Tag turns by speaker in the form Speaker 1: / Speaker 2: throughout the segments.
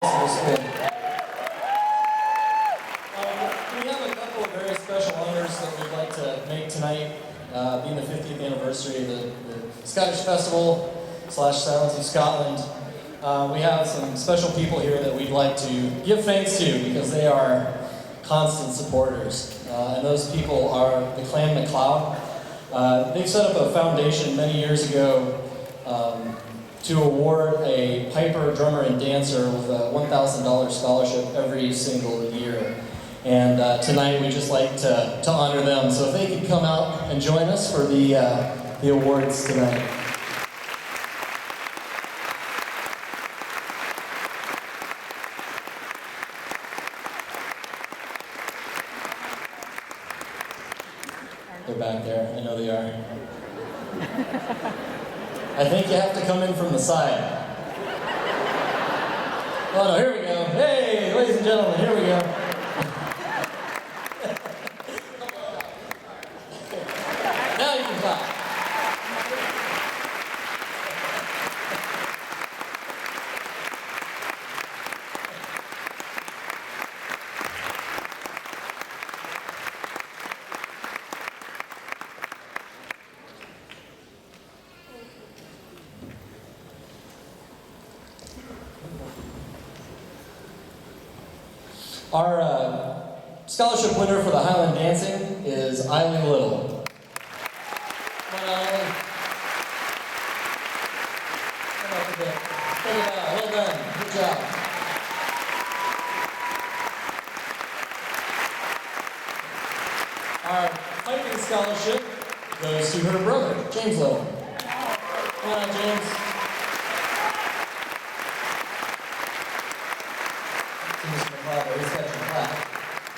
Speaker 1: School. We have a couple of very special honors that we'd like to make tonight, being the 50th anniversary of the Scottish Festival / Silence of Scotland. We have some special people here that we'd like to give thanks to because they are constant supporters. And those people are the Clan MacLeod. They set up a foundation many years ago to award a piper, drummer, and dancer with a $1,000 scholarship every single year. And tonight we'd just like to honor them. So if they could come out and join us for the awards tonight. They're back there, I know they are. I think you have to come in from the side. Oh no, here we go. Hey, ladies and gentlemen, here we go. Now you can clap. Our scholarship winner for the Highland Dancing is Eileen Little. Come on, Eileen. Come up a bit. Take it out. Well done. Good job. Our piping scholarship goes to her brother, James Little. Come on, James.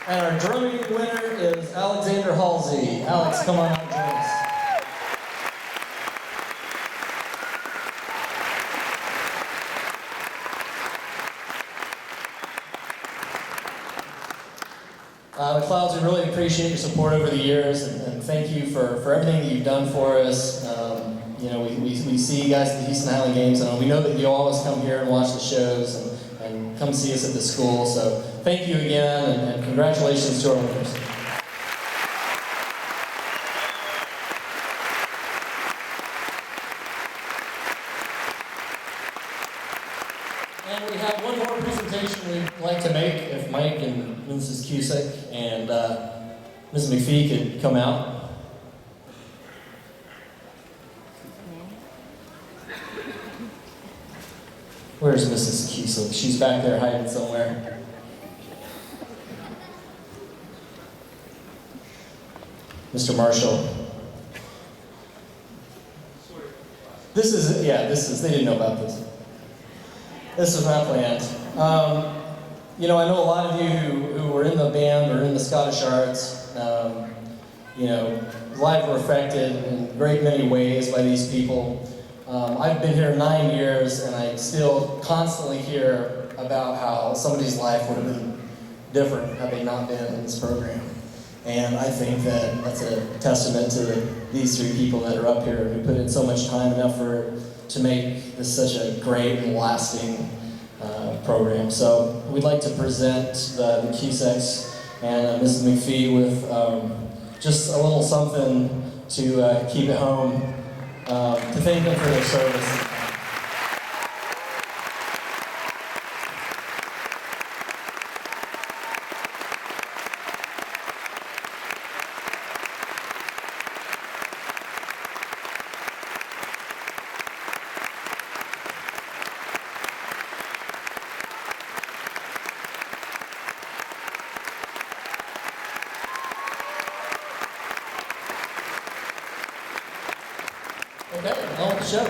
Speaker 1: And our drumming winner is Alexander Halsey. Alex, come on out and join us. MacLeods, we really appreciate your support over the years, and thank you for everything that you've done for us. We see you guys at the Houston Highland Games, and we know that you always come here and watch the shows and come see us at the school. So thank you again, and congratulations to our winners. And we have one more presentation we'd like to make, if Mike and Mrs. Cusick and Mrs. McPhee could come out. Where's Mrs. Cusick? She's back there hiding somewhere. Mr. Marshall. They didn't know about this. This was not planned. I know a lot of you who were in the band or in the Scottish Arts, lives were affected in a great many ways by these people. I've been here 9 years, and I still constantly hear about how somebody's life would have been different had they not been in this program. And I think that that's a testament to these three people that are up here who put in so much time and effort to make this such a great and lasting program. So we'd like to present the Cusicks and Mrs. McPhee with just a little something to keep it home, to thank them for their service. Okay, on with the show.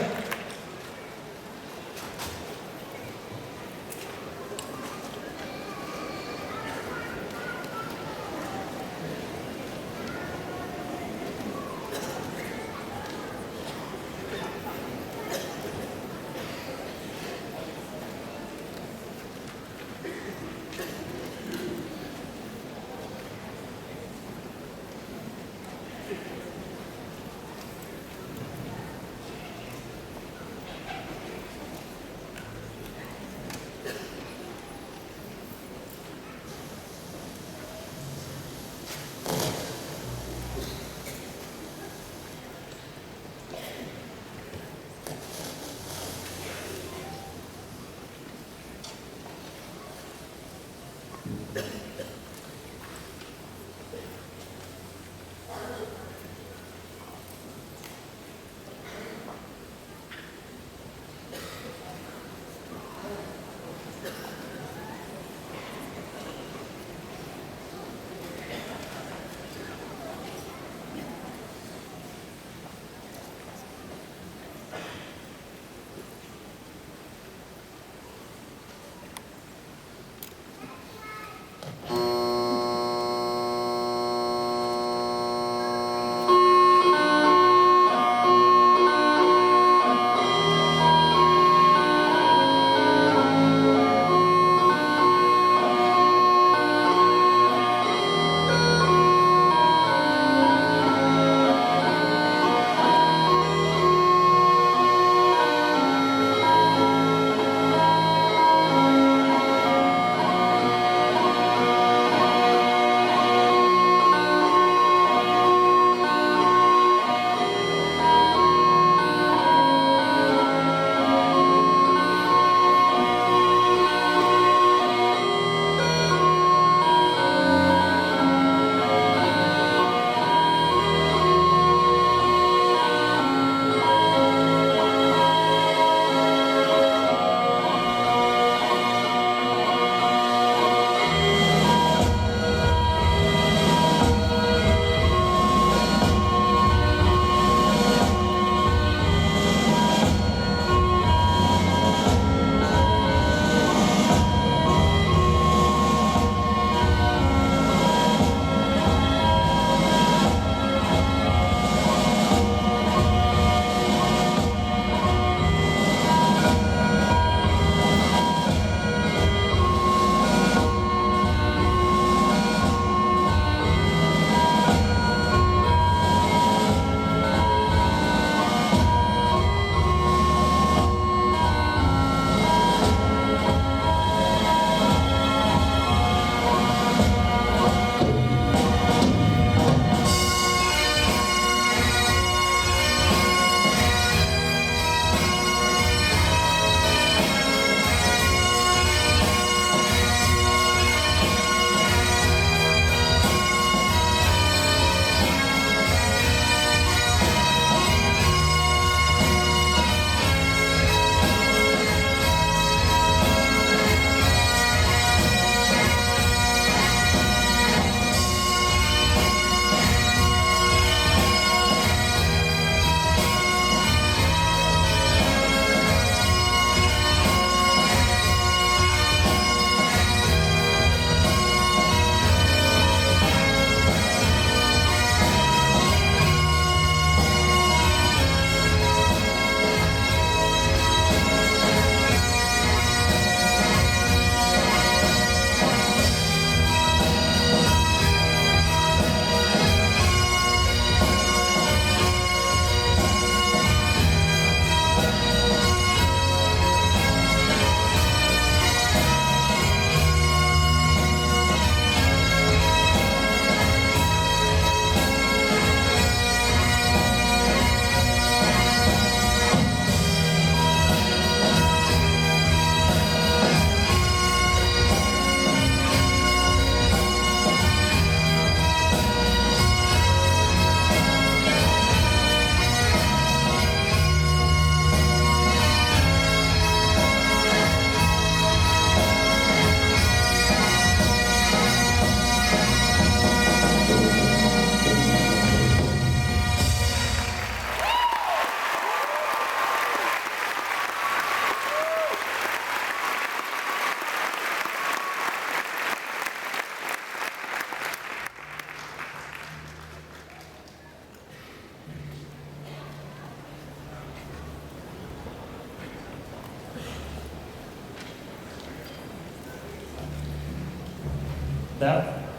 Speaker 2: That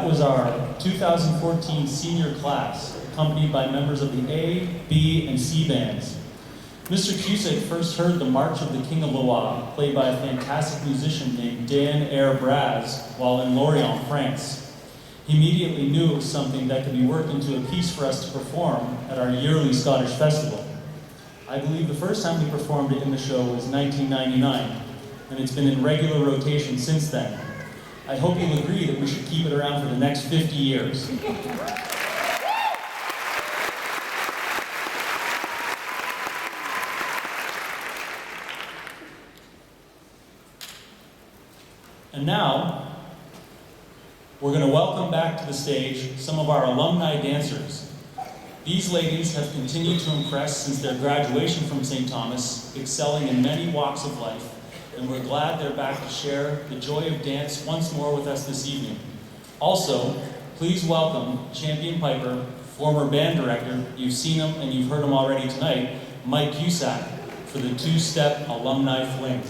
Speaker 2: was our 2014 senior class, accompanied by members of the A, B, and C bands. Mr. Cusick first heard the March of the King of Loire, played by a fantastic musician named Dan Air Braz, while in Lorient, France. He immediately knew it was something that could be worked into a piece for us to perform at our yearly Scottish festival. I believe the first time we performed it in the show was 1999, and it's been in regular rotation since then. I hope you'll agree that we should keep it around for the next 50 years. And now, we're going to welcome back to the stage some of our alumni dancers. These ladies have continued to impress since their graduation from St. Thomas, excelling in many walks of life, and we're glad they're back to share the joy of dance once more with us this evening. Also, please welcome champion piper, former band director, you've seen him and you've heard him already tonight, Mike Cusack, for the two-step alumni fling.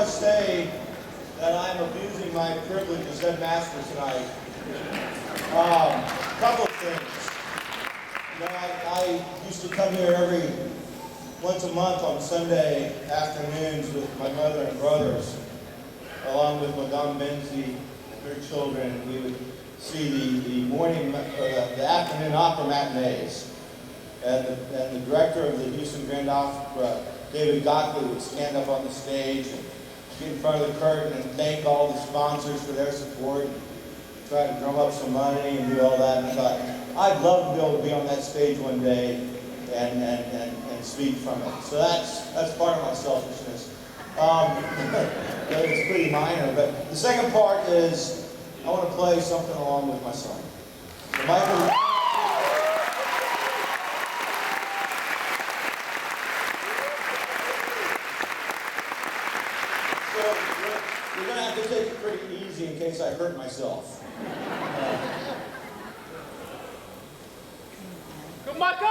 Speaker 3: Say that I'm abusing my privilege as headmaster tonight. Couple of things. You know, I used to come here once a month on Sunday afternoons with my mother and brothers, along with Madame Benzi and her children. We would see the afternoon opera matinees. And the director of the Houston Grand Opera, David Gockley, would stand up on the stage and get in front of the curtain and thank all the sponsors for their support, and try to drum up some money and do all that. And I thought, I'd love to be able to be on that stage one day and speak from it. So that's part of my selfishness. It's pretty minor, but the second part is I want to play something along with my son. So Michael. We're going to have to take it pretty easy in case I hurt myself.
Speaker 4: Go, Michael!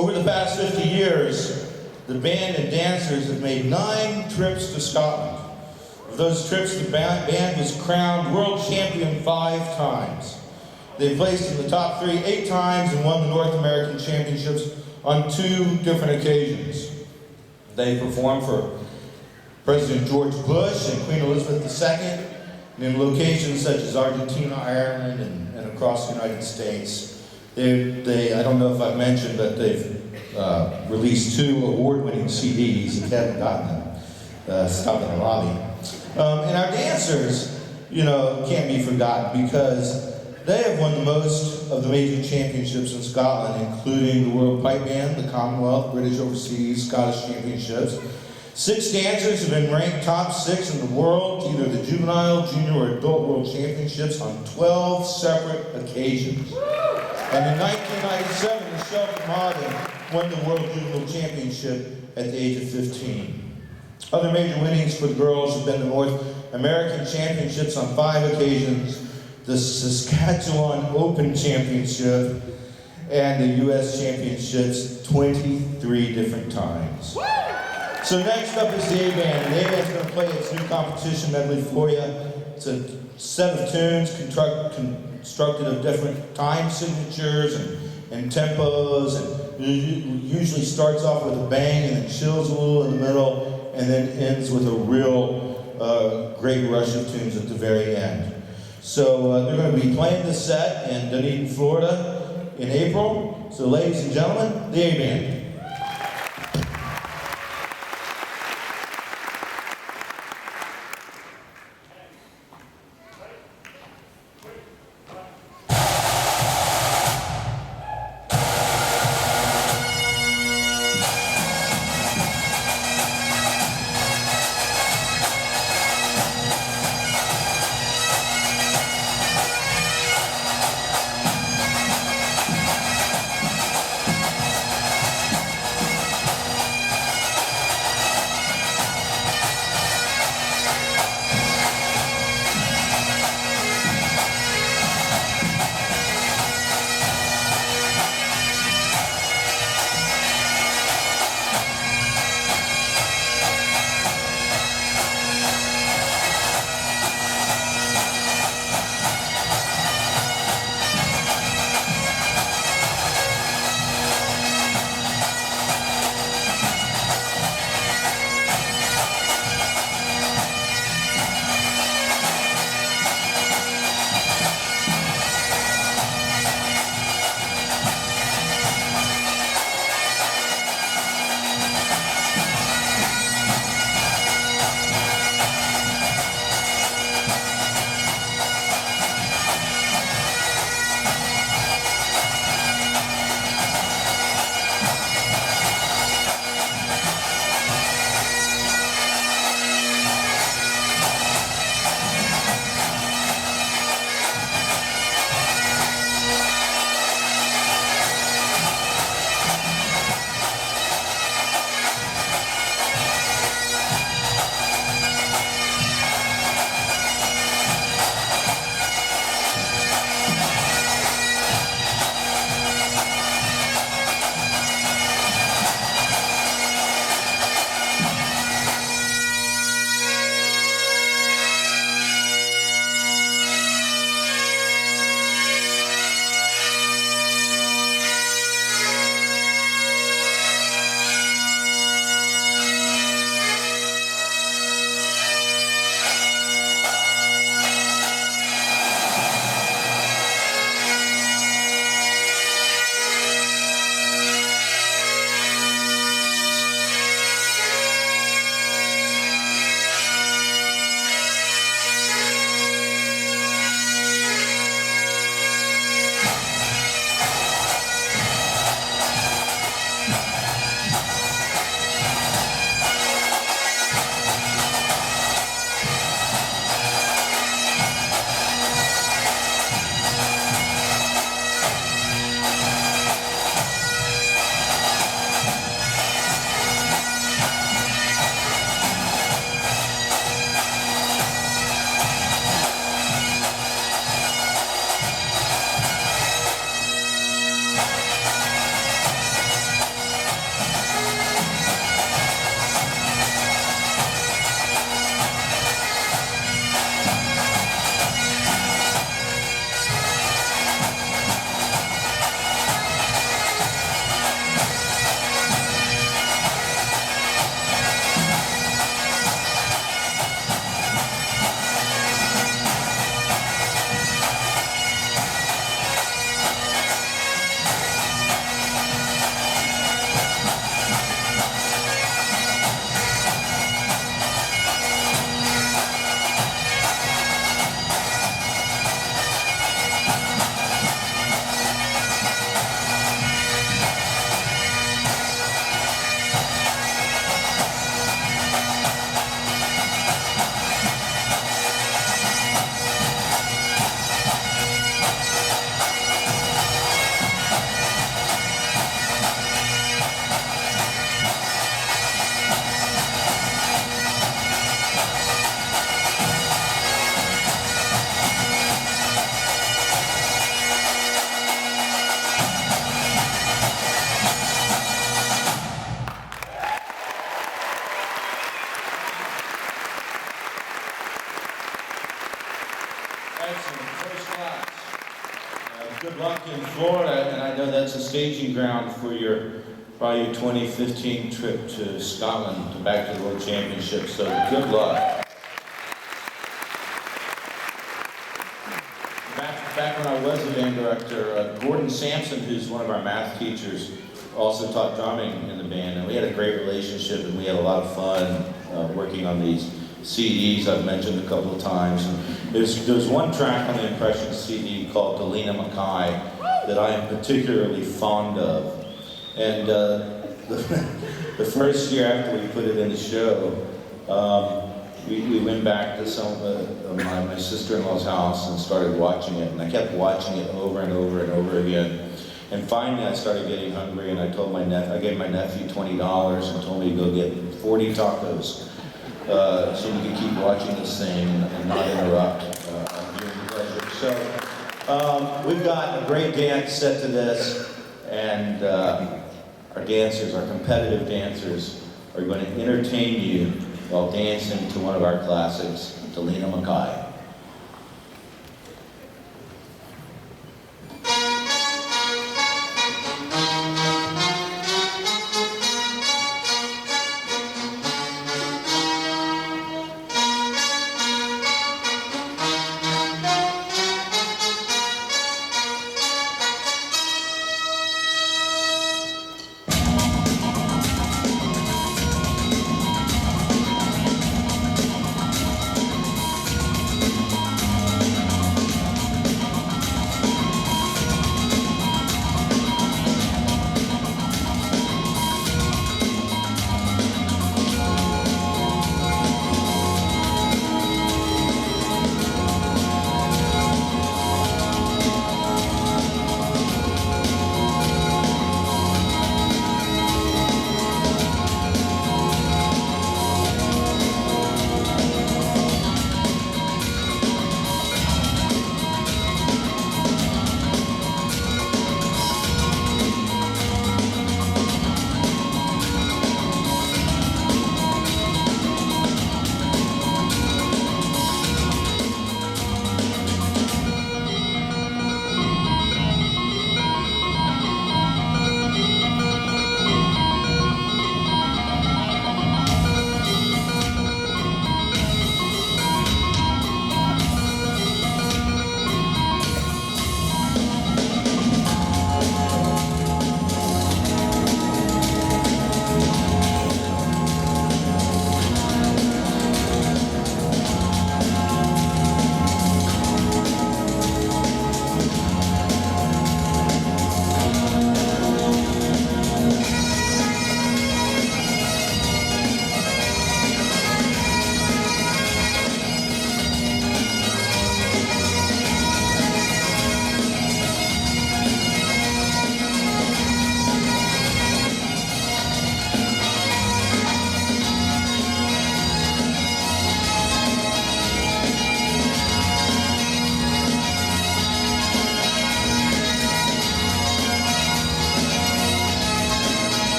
Speaker 3: Over the past 50 years, the band and dancers have made 9 trips to Scotland. Of those trips, the band was crowned world champion 5 times. They placed in the top 3 8 times and won the North American Championships on 2 different occasions. They performed for President George Bush and Queen Elizabeth II, and in locations such as Argentina, Ireland, and across the United States. I don't know if I've mentioned, but they've released 2 award-winning CDs. If you haven't gotten them, stop in the lobby. And our dancers, can't be forgotten because they have won the most of the major championships in Scotland, including the World Pipe Band, the Commonwealth, British Overseas, Scottish Championships. 6 dancers have been ranked top 6 in the world, either the juvenile, junior, or adult world championships on 12 separate occasions. And in 1997, Michelle Martin won the World Juvenile Championship at the age of 15. Other major winnings for the girls have been the North American Championships on 5 occasions, the Saskatchewan Open Championship, and the U.S. Championships 23 different times. So next up is the A-Band. The A-Band's going to play its new competition medley for you. It's a set of tunes constructed of different time signatures and tempos, and it usually starts off with a bang and then chills a little in the middle, and then ends with a real great rush of tunes at the very end. So they're going to be playing this set in Dunedin, Florida in April. So ladies and gentlemen, the A-Band.
Speaker 4: luck in Florida, and I know that's a staging ground for your probably your 2015 trip to Scotland, to back to the World Championship. So good luck. Back when I was the band director, Gordon Sampson, who's one of our math teachers, also taught drumming in the band, and we had a great relationship, and we had a lot of fun working on these CDs I've mentioned a couple of times. And there's one track on the Impressions CD called Delina Mackay that I am particularly fond of. And the first year after we put it in the show, we went back to some of my sister-in-law's house and started watching it, and I kept watching it over and over and over again. And finally I started getting hungry, and I gave my nephew $20 and told me to go get 40 tacos so we could keep watching this thing and not interrupt during the pleasure. So we've got a great dance set to this, and our dancers, our competitive dancers, are going to entertain you while dancing to one of our classics, Delina Mackay.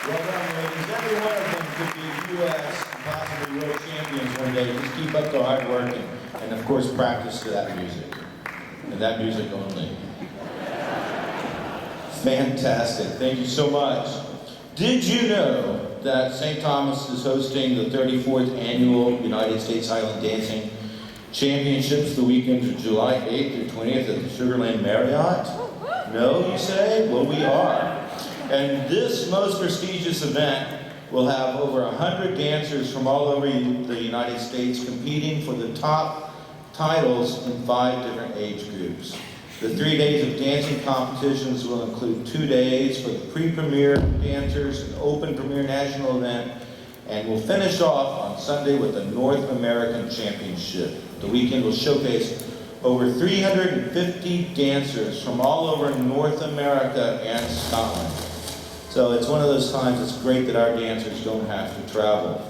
Speaker 4: Well done, ladies. Every one of them could be U.S. and possibly world champions one day. Just keep up the hard work and of course, practice to that music. And that music only. Fantastic. Thank you so much. Did you know that St. Thomas is hosting the 34th Annual United States Highland Dancing Championships the weekend of July 8th through 20th at the Sugar Land Marriott? No, you say? Well, we are. And this most prestigious event will have over 100 dancers from all over the United States competing for the top titles in 5 different age groups. The 3 days of dancing competitions will include 2 days for the pre-premier dancers, an open premier national event, and we'll finish off on Sunday with the North American Championship. The weekend will showcase over 350 dancers from all over North America and Scotland. So it's one of those times it's great that our dancers don't have to travel.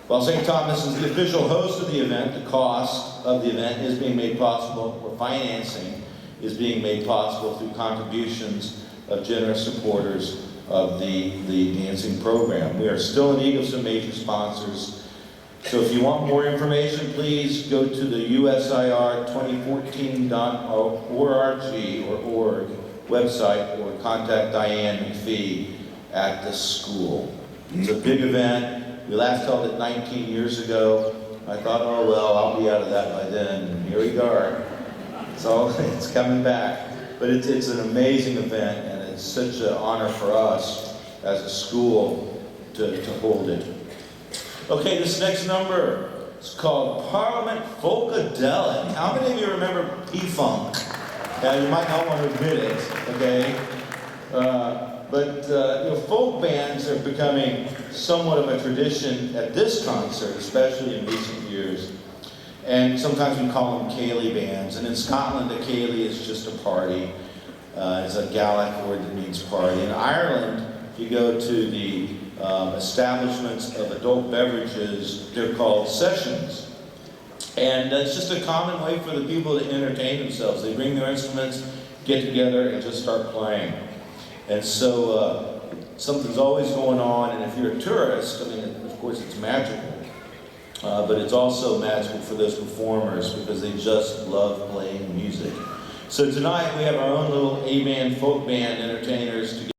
Speaker 4: While St. Thomas is the official host of the event, the cost of the event is being made possible, or financing is being made possible through contributions of generous supporters of the dancing program. We are still in need of some major sponsors. So if you want more information, please go to the USIR2014.org website or contact Diane McPhee at the school. It's a big event. We last held it 19 years ago. I thought, oh well, I'll be out of that by then. And here we are. So it's coming back. But it's an amazing event, and it's such an honor for us as a school to hold it. Okay, this next number is called Parliament Funkadelic. How many of you remember P-Funk? Now, you might not want to admit it, okay? Folk bands are becoming somewhat of a tradition at this concert, especially in recent years. And sometimes we call them ceilidh bands. And in Scotland, a ceilidh is just a party. It's a Gaelic word that means party. In Ireland, if you go to the establishments of adult beverages, they're called sessions. And it's just a common way for the people to entertain themselves. They bring their instruments, get together, and just start playing. And so something's always going on, and if you're a tourist, I mean, of course it's magical. But it's also magical for those performers because they just love playing music. So tonight we have our own little A-band, folk band entertainers together.